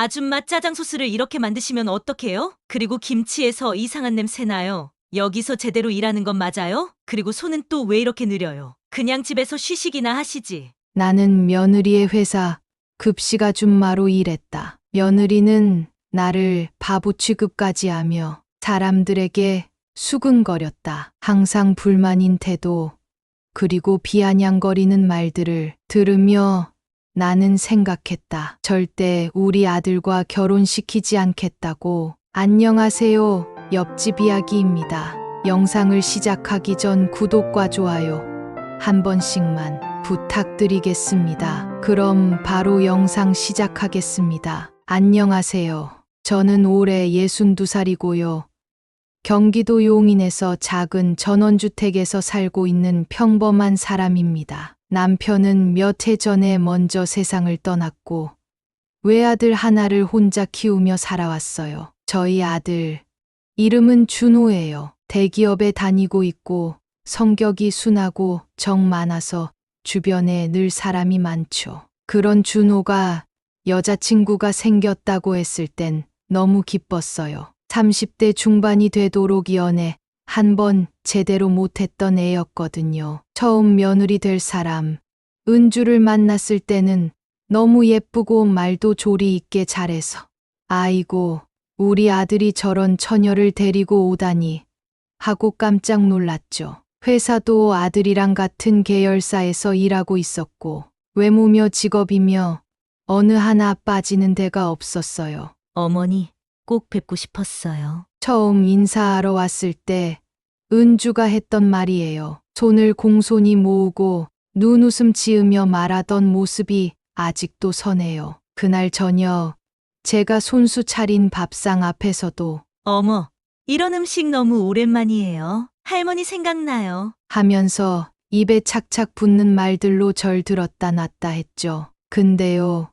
아줌마 짜장 소스를 이렇게 만드시면 어떡해요? 그리고 김치에서 이상한 냄새 나요. 여기서 제대로 일하는 건 맞아요? 그리고 손은 또 왜 이렇게 느려요? 그냥 집에서 쉬시기나 하시지. 나는 며느리의 회사 급식 아줌마로 일했다. 며느리는 나를 바보 취급까지 하며 사람들에게 수근거렸다. 항상 불만인 태도, 그리고 비아냥거리는 말들을 들으며 나는 생각했다. 절대 우리 아들과 결혼시키지 않겠다고. 안녕하세요. 옆집 이야기입니다. 영상을 시작하기 전 구독과 좋아요 한 번씩만 부탁드리겠습니다. 그럼 바로 영상 시작하겠습니다. 안녕하세요. 저는 올해 62살이고요. 경기도 용인에서 작은 전원주택에서 살고 있는 평범한 사람입니다. 남편은 몇 해 전에 먼저 세상을 떠났고 외아들 하나를 혼자 키우며 살아왔어요. 저희 아들 이름은 준호예요. 대기업에 다니고 있고 성격이 순하고 정 많아서 주변에 늘 사람이 많죠. 그런 준호가 여자친구가 생겼다고 했을 땐 너무 기뻤어요. 30대 중반이 되도록 연애 한 번 제대로 못했던 애였거든요. 처음 며느리 될 사람 은주를 만났을 때는 너무 예쁘고 말도 조리 있게 잘해서 아이고 우리 아들이 저런 처녀를 데리고 오다니 하고 깜짝 놀랐죠. 회사도 아들이랑 같은 계열사에서 일하고 있었고 외모며 직업이며 어느 하나 빠지는 데가 없었어요. 어머니, 꼭 뵙고 싶었어요. 처음 인사하러 왔을 때 은주가 했던 말이에요. 손을 공손히 모으고 눈웃음 지으며 말하던 모습이 아직도 선해요. 그날 저녁 제가 손수 차린 밥상 앞에서도 어머, 이런 음식 너무 오랜만이에요. 할머니 생각나요. 하면서 입에 착착 붙는 말들로 절 들었다 놨다 했죠. 근데요,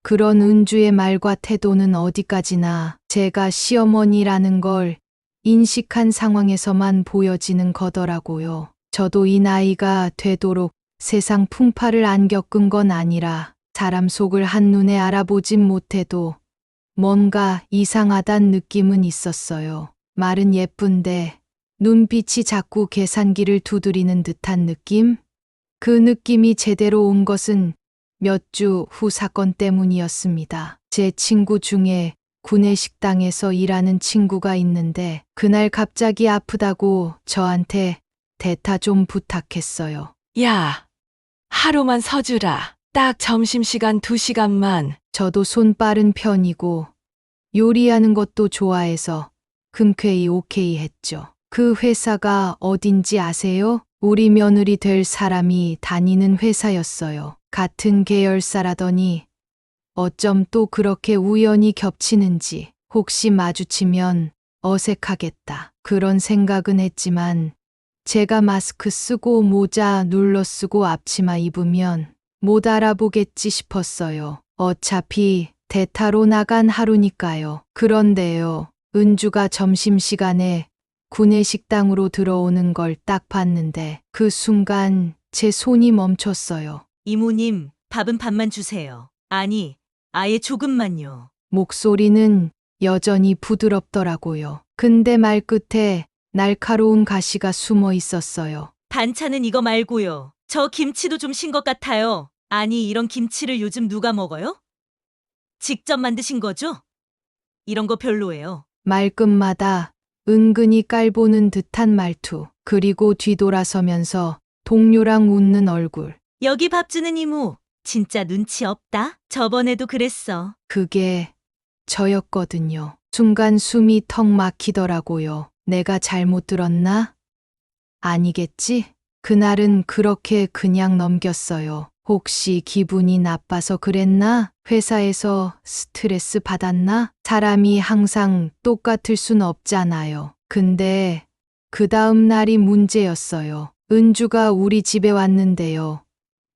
그런 은주의 말과 태도는 어디까지나 제가 시어머니라는 걸 인식한 상황에서만 보여지는 거더라고요. 저도 이 나이가 되도록 세상 풍파를 안 겪은 건 아니라 사람 속을 한눈에 알아보진 못해도 뭔가 이상하단 느낌은 있었어요. 말은 예쁜데 눈빛이 자꾸 계산기를 두드리는 듯한 느낌? 그 느낌이 제대로 온 것은 몇 주 후 사건 때문이었습니다. 제 친구 중에 구내식당에서 일하는 친구가 있는데 그날 갑자기 아프다고 저한테 대타 좀 부탁했어요. 야, 하루만 서주라. 딱 점심시간 2시간만. 저도 손 빠른 편이고 요리하는 것도 좋아해서 흔쾌히 오케이 했죠. 그 회사가 어딘지 아세요? 우리 며느리 될 사람이 다니는 회사였어요. 같은 계열사라더니 어쩜 또 그렇게 우연히 겹치는지. 혹시 마주치면 어색하겠다. 그런 생각은 했지만 제가 마스크 쓰고 모자 눌러 쓰고 앞치마 입으면 못 알아보겠지 싶었어요. 어차피 대타로 나간 하루니까요. 그런데요, 은주가 점심시간에 구내식당으로 들어오는 걸 딱 봤는데 그 순간 제 손이 멈췄어요. 이모님, 밥은 밥만 주세요. 아니, 아예 조금만요. 목소리는 여전히 부드럽더라고요. 근데 말끝에 날카로운 가시가 숨어 있었어요. 반찬은 이거 말고요. 저 김치도 좀 신 것 같아요. 아니, 이런 김치를 요즘 누가 먹어요? 직접 만드신 거죠? 이런 거 별로예요. 말끝마다 은근히 깔보는 듯한 말투, 그리고 뒤돌아서면서 동료랑 웃는 얼굴. 여기 밥 주는 이모, 진짜 눈치 없다? 저번에도 그랬어. 그게 저였거든요. 순간 숨이 턱 막히더라고요. 내가 잘못 들었나? 아니겠지? 그날은 그렇게 그냥 넘겼어요. 혹시 기분이 나빠서 그랬나? 회사에서 스트레스 받았나? 사람이 항상 똑같을 순 없잖아요. 근데 그 다음 날이 문제였어요. 은주가 우리 집에 왔는데요.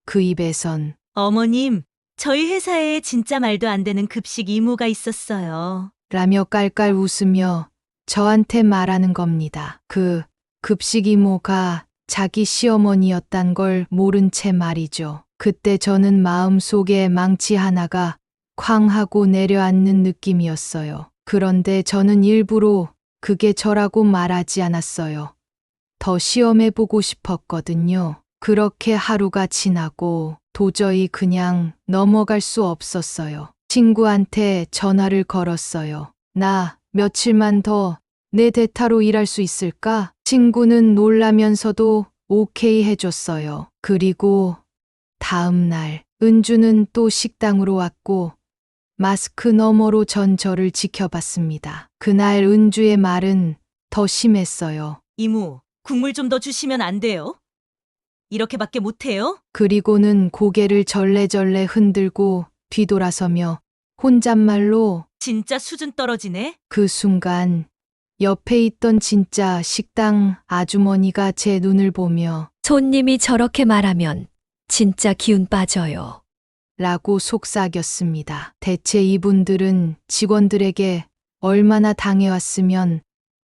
그 입에선 어머님, 저희 회사에 진짜 말도 안 되는 급식 이모가 있었어요. 라며 깔깔 웃으며 저한테 말하는 겁니다. 그 급식 이모가 자기 시어머니였단 걸 모른 채 말이죠. 그때 저는 마음속에 망치 하나가 쾅 하고 내려앉는 느낌이었어요. 그런데 저는 일부러 그게 저라고 말하지 않았어요. 더 시험해보고 싶었거든요. 그렇게 하루가 지나고 도저히 그냥 넘어갈 수 없었어요. 친구한테 전화를 걸었어요. 나 며칠만 더 내 대타로 일할 수 있을까? 친구는 놀라면서도 오케이 해줬어요. 그리고 다음 날 은주는 또 식당으로 왔고 마스크 너머로 전 저를 지켜봤습니다. 그날 은주의 말은 더 심했어요. 이모, 국물 좀 더 주시면 안 돼요? 이렇게밖에 못해요? 그리고는 고개를 절레절레 흔들고 뒤돌아서며 혼잣말로 진짜 수준 떨어지네? 그 순간 옆에 있던 진짜 식당 아주머니가 제 눈을 보며 손님이 저렇게 말하면 진짜 기운 빠져요. 라고 속삭였습니다. 대체 이분들은 직원들에게 얼마나 당해왔으면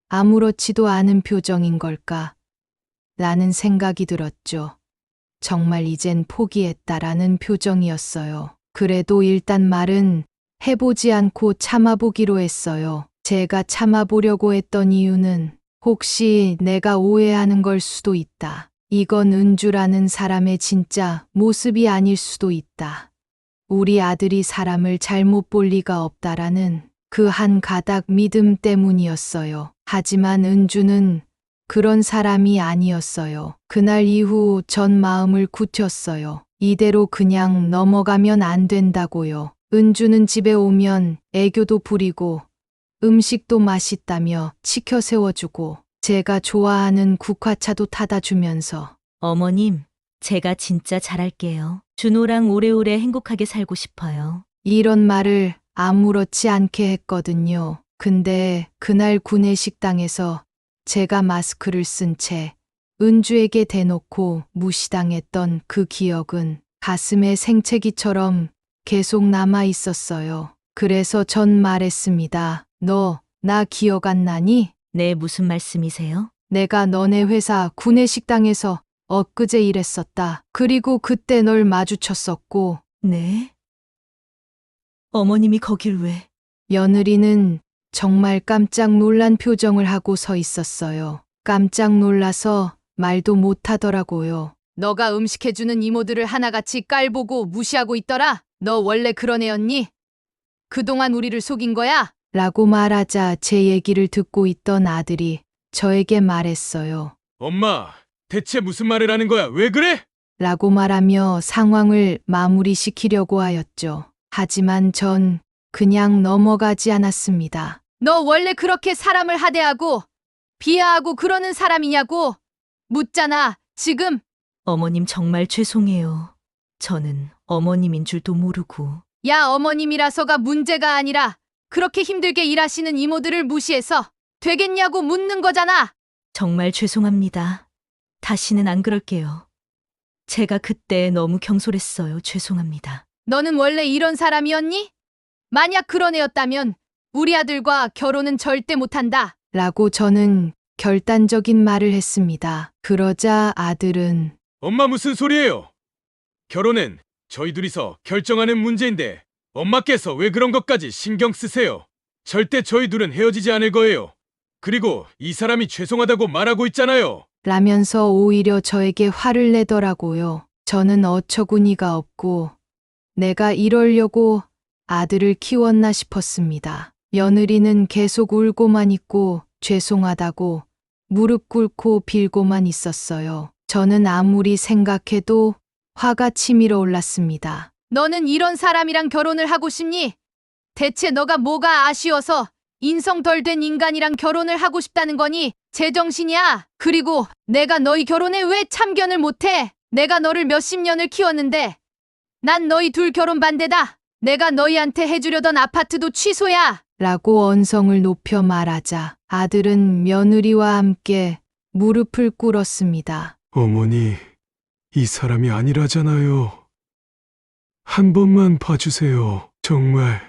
아무렇지도 않은 표정인 걸까? 라는 생각이 들었죠. 정말 이젠 포기했다라는 표정이었어요. 그래도 일단 말은 해보지 않고 참아보기로 했어요. 제가 참아보려고 했던 이유는 혹시 내가 오해하는 걸 수도 있다. 이건 은주라는 사람의 진짜 모습이 아닐 수도 있다. 우리 아들이 사람을 잘못 볼 리가 없다라는 그 한 가닥 믿음 때문이었어요. 하지만 은주는 그런 사람이 아니었어요. 그날 이후 전 마음을 굳혔어요. 이대로 그냥 넘어가면 안 된다고요. 은주는 집에 오면 애교도 부리고 음식도 맛있다며 치켜 세워주고 제가 좋아하는 국화차도 타다 주면서 어머님, 제가 진짜 잘할게요. 준호랑 오래오래 행복하게 살고 싶어요. 이런 말을 아무렇지 않게 했거든요. 근데 그날 구내식당에서 제가 마스크를 쓴 채 은주에게 대놓고 무시당했던 그 기억은 가슴에 생채기처럼 계속 남아 있었어요. 그래서 전 말했습니다. 너 나 기억 안 나니? 네, 무슨 말씀이세요? 내가 너네 회사 구내식당에서 엊그제 일했었다. 그리고 그때 널 마주쳤었고 네? 어머님이 거길 왜? 며느리는 정말 깜짝 놀란 표정을 하고 서 있었어요. 깜짝 놀라서 말도 못 하더라고요. 너가 음식해주는 이모들을 하나같이 깔보고 무시하고 있더라? 너 원래 그런 애였니? 그동안 우리를 속인 거야? 라고 말하자 제 얘기를 듣고 있던 아들이 저에게 말했어요. 엄마, 대체 무슨 말을 하는 거야? 왜 그래? 라고 말하며 상황을 마무리시키려고 하였죠. 하지만 전 그냥 넘어가지 않았습니다. 너 원래 그렇게 사람을 하대하고 비하하고 그러는 사람이냐고 묻잖아, 지금. 어머님 정말 죄송해요. 저는 어머님인 줄도 모르고. 야, 어머님이라서가 문제가 아니라 그렇게 힘들게 일하시는 이모들을 무시해서 되겠냐고 묻는 거잖아. 정말 죄송합니다. 다시는 안 그럴게요. 제가 그때 너무 경솔했어요. 죄송합니다. 너는 원래 이런 사람이었니? 만약 그런 애였다면 우리 아들과 결혼은 절대 못한다. 라고 저는 결단적인 말을 했습니다. 그러자 아들은 엄마 무슨 소리예요? 결혼은 저희 둘이서 결정하는 문제인데 엄마께서 왜 그런 것까지 신경 쓰세요? 절대 저희 둘은 헤어지지 않을 거예요. 그리고 이 사람이 죄송하다고 말하고 있잖아요. 라면서 오히려 저에게 화를 내더라고요. 저는 어처구니가 없고 내가 이러려고 아들을 키웠나 싶었습니다. 며느리는 계속 울고만 있고 죄송하다고 무릎 꿇고 빌고만 있었어요. 저는 아무리 생각해도 화가 치밀어 올랐습니다. 너는 이런 사람이랑 결혼을 하고 싶니? 대체 너가 뭐가 아쉬워서 인성 덜 된 인간이랑 결혼을 하고 싶다는 거니? 제정신이야. 그리고 내가 너희 결혼에 왜 참견을 못해? 내가 너를 몇십 년을 키웠는데 난 너희 둘 결혼 반대다. 내가 너희한테 해주려던 아파트도 취소야. 라고 언성을 높여 말하자 아들은 며느리와 함께 무릎을 꿇었습니다. 어머니, 이 사람이 아니라잖아요. 한 번만 봐주세요. 정말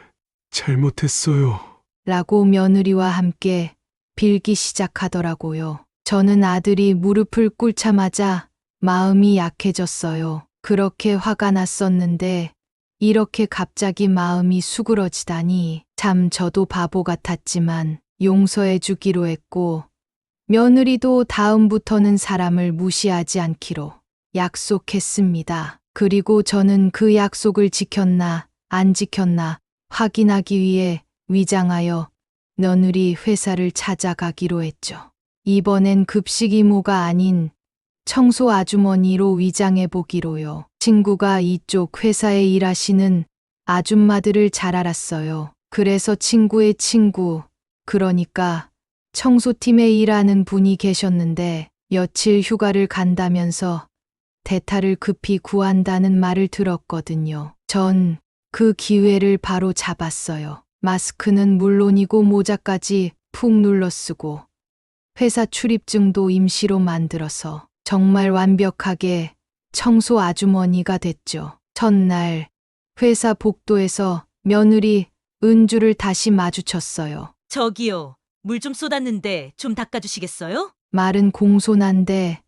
잘못했어요. 라고 며느리와 함께 빌기 시작하더라고요. 저는 아들이 무릎을 꿇자마자 마음이 약해졌어요. 그렇게 화가 났었는데 이렇게 갑자기 마음이 수그러지다니 참 저도 바보 같았지만 용서해 주기로 했고 며느리도 다음부터는 사람을 무시하지 않기로 약속했습니다. 그리고 저는 그 약속을 지켰나 안 지켰나 확인하기 위해 위장하여 며느리 회사를 찾아가기로 했죠. 이번엔 급식 이모가 아닌 청소 아주머니로 위장해 보기로요. 친구가 이쪽 회사에 일하시는 아줌마들을 잘 알았어요. 그래서 친구의 친구, 그러니까 청소팀에 일하는 분이 계셨는데 며칠 휴가를 간다면서 대타를 급히 구한다는 말을 들었거든요. 전 그 기회를 바로 잡았어요. 마스크는 물론이고 모자까지 푹 눌러 쓰고 회사 출입증도 임시로 만들어서 정말 완벽하게 청소 아주머니가 됐죠. 첫날 회사 복도에서 며느리 은주를 다시 마주쳤어요. 저기요. 물 좀 쏟았는데 좀 닦아주시겠어요? 말은 공손한데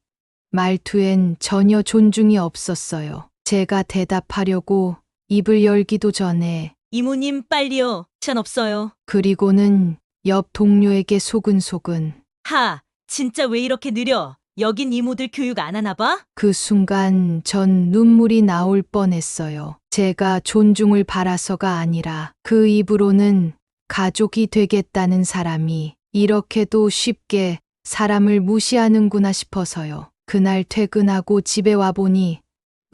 말투엔 전혀 존중이 없었어요. 제가 대답하려고 입을 열기도 전에 이모님 빨리요. 시간 없어요. 그리고는 옆 동료에게 소근소근 하, 진짜 왜 이렇게 느려? 여긴 이모들 교육 안 하나 봐? 그 순간 전 눈물이 나올 뻔했어요. 제가 존중을 바라서가 아니라 그 입으로는 가족이 되겠다는 사람이 이렇게도 쉽게 사람을 무시하는구나 싶어서요. 그날 퇴근하고 집에 와보니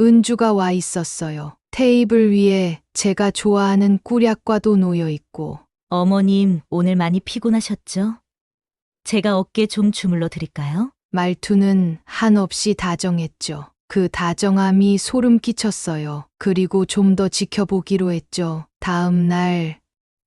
은주가 와 있었어요. 테이블 위에 제가 좋아하는 꿀약과도 놓여 있고 어머님, 오늘 많이 피곤하셨죠? 제가 어깨 좀 주물러 드릴까요? 말투는 한없이 다정했죠. 그 다정함이 소름 끼쳤어요. 그리고 좀 더 지켜보기로 했죠. 다음 날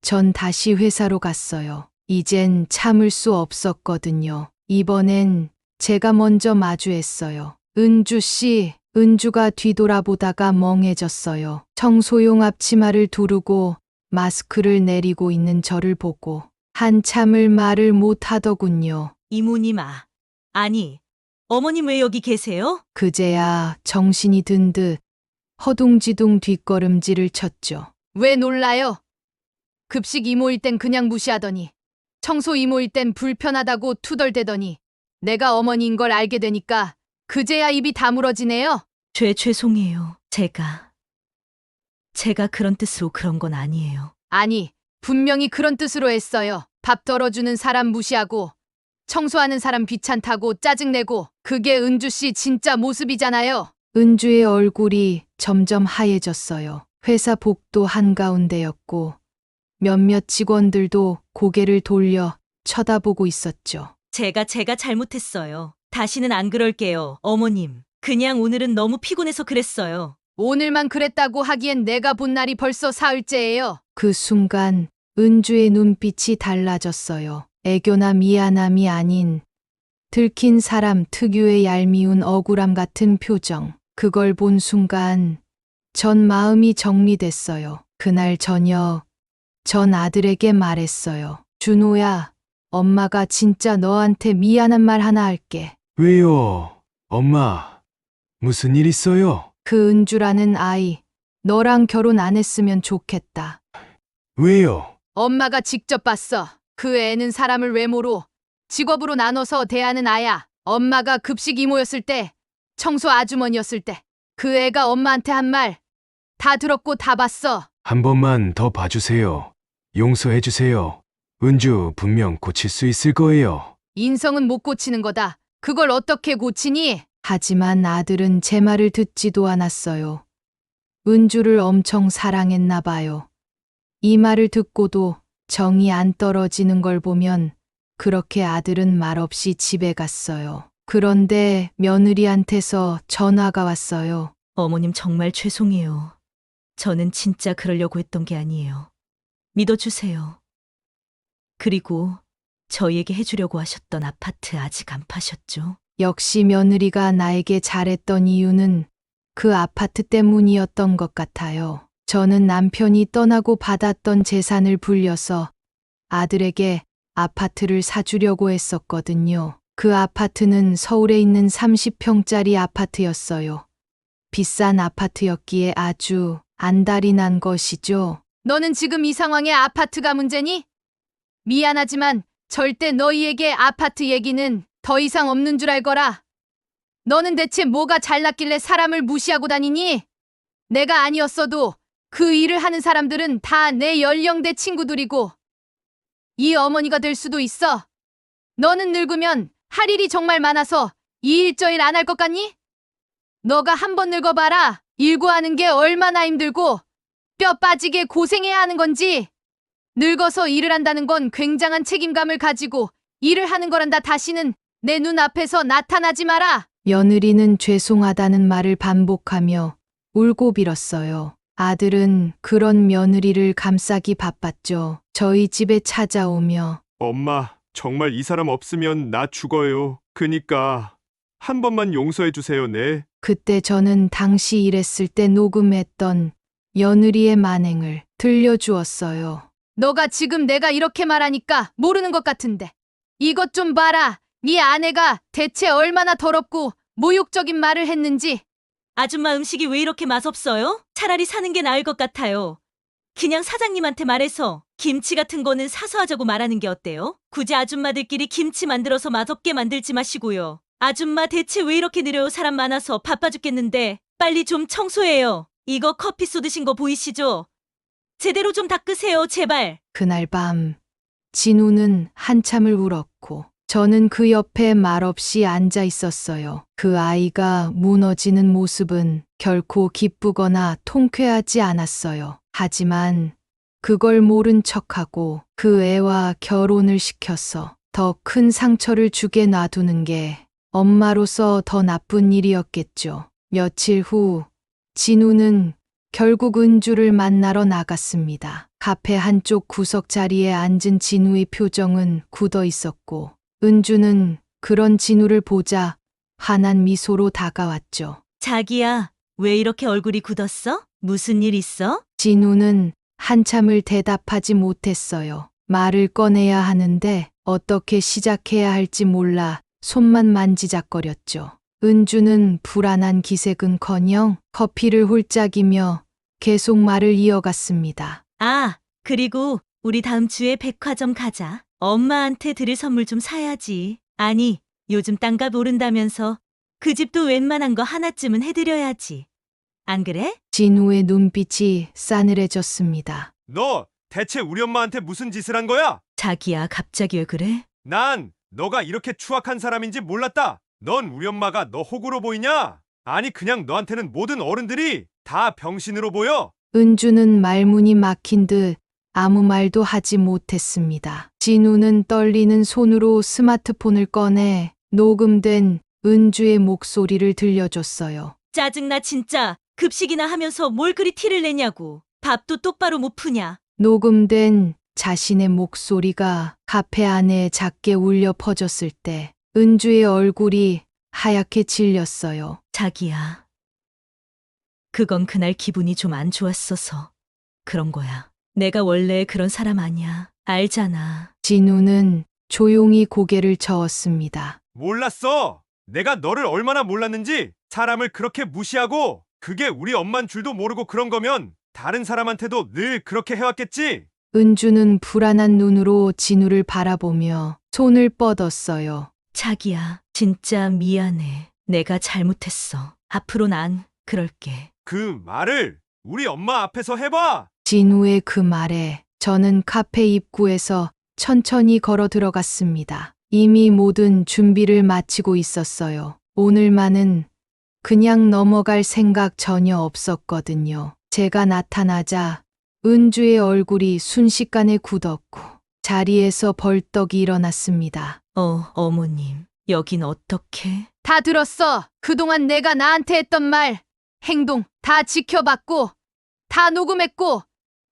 전 다시 회사로 갔어요. 이젠 참을 수 없었거든요. 이번엔 제가 먼저 마주했어요. 은주 씨, 은주가 뒤돌아보다가 멍해졌어요. 청소용 앞치마를 두르고 마스크를 내리고 있는 저를 보고 한참을 말을 못 하더군요. 이모님 아니, 어머님 왜 여기 계세요? 그제야 정신이 든 듯 허둥지둥 뒷걸음질을 쳤죠. 왜 놀라요? 급식 이모일 땐 그냥 무시하더니 청소 이모일 땐 불편하다고 투덜대더니 내가 어머니인 걸 알게 되니까 그제야 입이 다물어지네요. 죄송해요. 제가 그런 뜻으로 그런 건 아니에요. 아니, 분명히 그런 뜻으로 했어요. 밥 덜어주는 사람 무시하고 청소하는 사람 귀찮다고 짜증내고 그게 은주 씨 진짜 모습이잖아요. 은주의 얼굴이 점점 하얘졌어요. 회사 복도 한가운데였고 몇몇 직원들도 고개를 돌려 쳐다보고 있었죠. 제가 잘못했어요. 다시는 안 그럴게요, 어머님. 그냥 오늘은 너무 피곤해서 그랬어요. 오늘만 그랬다고 하기엔 내가 본 날이 벌써 사흘째예요. 그 순간 은주의 눈빛이 달라졌어요. 애교나 미안함이 아닌 들킨 사람 특유의 얄미운 억울함 같은 표정. 그걸 본 순간 전 마음이 정리됐어요. 그날 저녁 전 아들에게 말했어요. 준호야, 엄마가 진짜 너한테 미안한 말 하나 할게. 왜요? 엄마, 무슨 일 있어요? 그 은주라는 아이, 너랑 결혼 안 했으면 좋겠다. 왜요? 엄마가 직접 봤어. 그 애는 사람을 외모로, 직업으로 나눠서 대하는 아야. 엄마가 급식 이모였을 때, 청소 아주머니였을 때, 그 애가 엄마한테 한 말 다 들었고 다 봤어. 한 번만 더 봐주세요. 용서해주세요. 은주 분명 고칠 수 있을 거예요. 인성은 못 고치는 거다. 그걸 어떻게 고치니? 하지만 아들은 제 말을 듣지도 않았어요. 은주를 엄청 사랑했나 봐요. 이 말을 듣고도 정이 안 떨어지는 걸 보면 그렇게 아들은 말없이 집에 갔어요. 그런데 며느리한테서 전화가 왔어요. 어머님 정말 죄송해요. 저는 진짜 그러려고 했던 게 아니에요. 믿어주세요. 그리고 저희에게 해주려고 하셨던 아파트 아직 안 파셨죠? 역시 며느리가 나에게 잘했던 이유는 그 아파트 때문이었던 것 같아요. 저는 남편이 떠나고 받았던 재산을 불려서 아들에게 아파트를 사주려고 했었거든요. 그 아파트는 서울에 있는 30평짜리 아파트였어요. 비싼 아파트였기에 아주 안달이 난 것이죠. 너는 지금 이 상황에 아파트가 문제니? 미안하지만 절대 너희에게 아파트 얘기는 더 이상 없는 줄 알거라. 너는 대체 뭐가 잘났길래 사람을 무시하고 다니니? 내가 아니었어도 그 일을 하는 사람들은 다 내 연령대 친구들이고 이 어머니가 될 수도 있어. 너는 늙으면 할 일이 정말 많아서 이 일 저 일 안 할 것 같니? 너가 한번 늙어봐라. 일구하는 게 얼마나 힘들고 뼈 빠지게 고생해야 하는 건지. 늙어서 일을 한다는 건 굉장한 책임감을 가지고 일을 하는 거란다. 다시는 내 눈앞에서 나타나지 마라. 며느리는 죄송하다는 말을 반복하며 울고 빌었어요. 아들은 그런 며느리를 감싸기 바빴죠. 저희 집에 찾아오며 엄마, 정말 이 사람 없으면 나 죽어요. 그니까 한 번만 용서해 주세요, 네. 그때 저는 당시 일했을 때 녹음했던 며느리의 만행을 들려주었어요. 너가 지금 내가 이렇게 말하니까 모르는 것 같은데 이것 좀 봐라. 네 아내가 대체 얼마나 더럽고 모욕적인 말을 했는지. 아줌마 음식이 왜 이렇게 맛없어요? 차라리 사는 게 나을 것 같아요. 그냥 사장님한테 말해서 김치 같은 거는 사서 하자고 말하는 게 어때요? 굳이 아줌마들끼리 김치 만들어서 맛없게 만들지 마시고요. 아줌마 대체 왜 이렇게 느려요? 사람 많아서 바빠 죽겠는데 빨리 좀 청소해요. 이거 커피 쏟으신 거 보이시죠? 제대로 좀 닦으세요, 제발. 그날 밤 진우는 한참을 울었고 저는 그 옆에 말없이 앉아 있었어요. 그 아이가 무너지는 모습은 결코 기쁘거나 통쾌하지 않았어요. 하지만 그걸 모른 척하고 그 애와 결혼을 시켜서 더 큰 상처를 주게 놔두는 게 엄마로서 더 나쁜 일이었겠죠. 며칠 후 진우는 결국 은주를 만나러 나갔습니다. 카페 한쪽 구석 자리에 앉은 진우의 표정은 굳어 있었고 은주는 그런 진우를 보자 환한 미소로 다가왔죠. 자기야, 왜 이렇게 얼굴이 굳었어? 무슨 일 있어? 진우는 한참을 대답하지 못했어요. 말을 꺼내야 하는데 어떻게 시작해야 할지 몰라 손만 만지작거렸죠. 은주는 불안한 기색은커녕 커피를 홀짝이며 계속 말을 이어갔습니다. 아, 그리고 우리 다음 주에 백화점 가자. 엄마한테 드릴 선물 좀 사야지. 아니, 요즘 땅값 오른다면서 그 집도 웬만한 거 하나쯤은 해드려야지. 안 그래? 진우의 눈빛이 싸늘해졌습니다. 너 대체 우리 엄마한테 무슨 짓을 한 거야? 자기야, 갑자기 왜 그래? 난 너가 이렇게 추악한 사람인지 몰랐다. 넌 우리 엄마가 너 호구로 보이냐? 아니 그냥 너한테는 모든 어른들이 다 병신으로 보여. 은주는 말문이 막힌 듯 아무 말도 하지 못했습니다. 진우는 떨리는 손으로 스마트폰을 꺼내 녹음된 은주의 목소리를 들려줬어요. 짜증나 진짜. 급식이나 하면서 뭘 그리 티를 내냐고. 밥도 똑바로 못 푸냐. 녹음된 자신의 목소리가 카페 안에 작게 울려 퍼졌을 때 은주의 얼굴이 하얗게 질렸어요. 자기야. 그건 그날 기분이 좀 안 좋았어서 그런 거야. 내가 원래 그런 사람 아니야. 알잖아. 진우는 조용히 고개를 저었습니다. 몰랐어. 내가 너를 얼마나 몰랐는지. 사람을 그렇게 무시하고 그게 우리 엄만 줄도 모르고 그런 거면 다른 사람한테도 늘 그렇게 해왔겠지. 은주는 불안한 눈으로 진우를 바라보며 손을 뻗었어요. 자기야, 진짜 미안해. 내가 잘못했어. 앞으로 난 그럴게. 그 말을 우리 엄마 앞에서 해봐. 진우의 그 말에 저는 카페 입구에서 천천히 걸어 들어갔습니다. 이미 모든 준비를 마치고 있었어요. 오늘만은 그냥 넘어갈 생각 전혀 없었거든요. 제가 나타나자 은주의 얼굴이 순식간에 굳었고 자리에서 벌떡 일어났습니다. 어머님, 여긴 어떻게? 다 들었어. 그동안 내가 나한테 했던 말, 행동 다 지켜봤고 다 녹음했고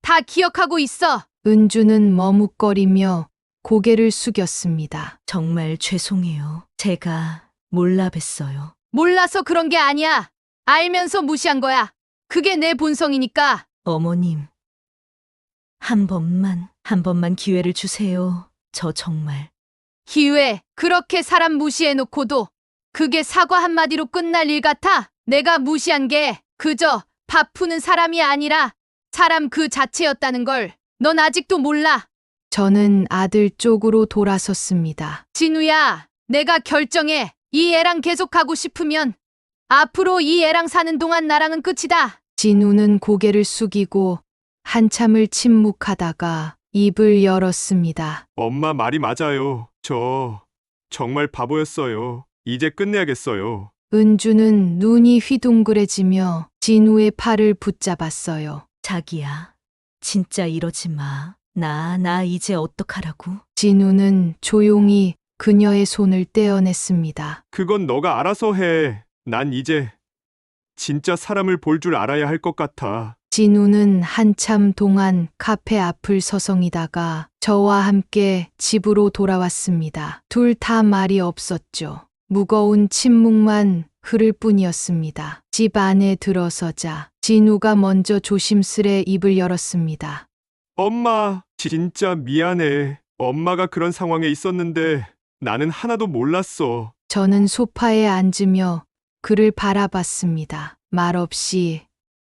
다 기억하고 있어. 은주는 머뭇거리며 고개를 숙였습니다. 정말 죄송해요. 제가 몰라 뵀어요. 몰라서 그런 게 아니야. 알면서 무시한 거야. 그게 내 본성이니까. 어머님, 한 번만 기회를 주세요. 저 정말. 기회, 그렇게 사람 무시해놓고도 그게 사과 한마디로 끝날 일 같아? 내가 무시한 게 그저 밥 푸는 사람이 아니라 사람 그 자체였다는 걸 넌 아직도 몰라. 저는 아들 쪽으로 돌아섰습니다. 진우야, 내가 결정해. 이 애랑 계속하고 싶으면 앞으로 이 애랑 사는 동안 나랑은 끝이다. 진우는 고개를 숙이고 한참을 침묵하다가 입을 열었습니다. 엄마 말이 맞아요. 저 정말 바보였어요. 이제 끝내야겠어요. 은주는 눈이 휘둥그레지며 진우의 팔을 붙잡았어요. 자기야, 진짜 이러지 마. 나 이제 어떡하라고? 진우는 조용히 그녀의 손을 떼어냈습니다. 그건 너가 알아서 해. 난 이제 진짜 사람을 볼 줄 알아야 할 것 같아. 진우는 한참 동안 카페 앞을 서성이다가 저와 함께 집으로 돌아왔습니다. 둘 다 말이 없었죠. 무거운 침묵만 흐를 뿐이었습니다. 집 안에 들어서자 진우가 먼저 조심스레 입을 열었습니다. 엄마, 진짜 미안해. 엄마가 그런 상황에 있었는데 나는 하나도 몰랐어. 저는 소파에 앉으며 그를 바라봤습니다. 말없이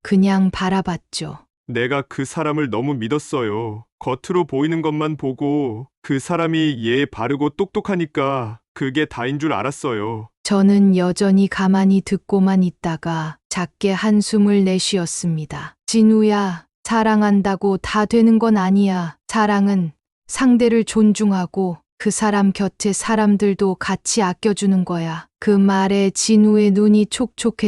그냥 바라봤죠. 내가 그 사람을 너무 믿었어요. 겉으로 보이는 것만 보고 그 사람이 예에 바르고 똑똑하니까 그게 다인 줄 알았어요. 저는 여전히 가만히 듣고만 있다가 작게 한숨을 내쉬었습니다. 진우야, 사랑한다고 다 되는 건 아니야. 사랑은 상대를 존중하고 그 사람 곁에 사람들도 같이 아껴주는 거야. 그 말에 진우의 눈이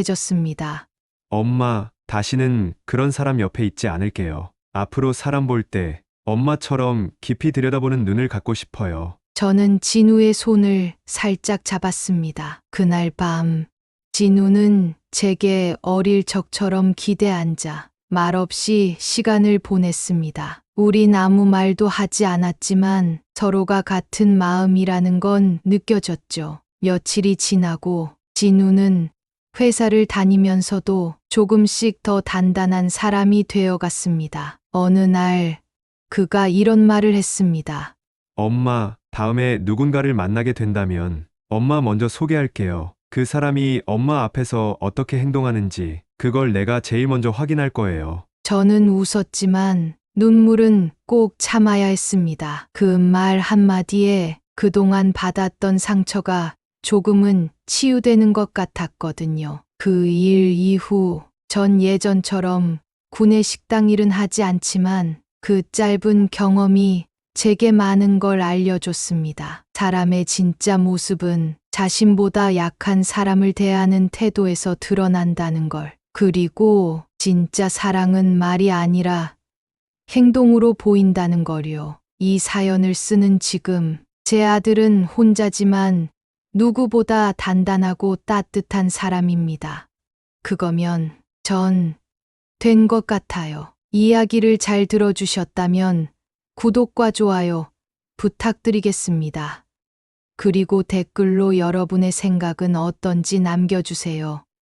촉촉해졌습니다. 엄마, 다시는 그런 사람 옆에 있지 않을게요. 앞으로 사람 볼 때 엄마처럼 깊이 들여다보는 눈을 갖고 싶어요. 저는 진우의 손을 살짝 잡았습니다. 그날 밤, 진우는 제게 어릴 적처럼 기대 앉아 말없이 시간을 보냈습니다. 우린 아무 말도 하지 않았지만 서로가 같은 마음이라는 건 느껴졌죠. 며칠이 지나고 진우는 회사를 다니면서도 조금씩 더 단단한 사람이 되어갔습니다. 어느 날 그가 이런 말을 했습니다. 엄마, 다음에 누군가를 만나게 된다면 엄마 먼저 소개할게요. 그 사람이 엄마 앞에서 어떻게 행동하는지 그걸 내가 제일 먼저 확인할 거예요. 저는 웃었지만 눈물은 꼭 참아야 했습니다. 그 말 한마디에 그동안 받았던 상처가 조금은 치유되는 것 같았거든요. 그 일 이후 전 예전처럼 구내 식당 일은 하지 않지만 그 짧은 경험이 제게 많은 걸 알려줬습니다. 사람의 진짜 모습은 자신보다 약한 사람을 대하는 태도에서 드러난다는 걸. 그리고 진짜 사랑은 말이 아니라 행동으로 보인다는 걸요. 이 사연을 쓰는 지금 제 아들은 혼자지만 누구보다 단단하고 따뜻한 사람입니다. 그거면 전 된 것 같아요. 이야기를 잘 들어주셨다면 구독과 좋아요 부탁드리겠습니다. 그리고 댓글로 여러분의 생각은 어떤지 남겨주세요.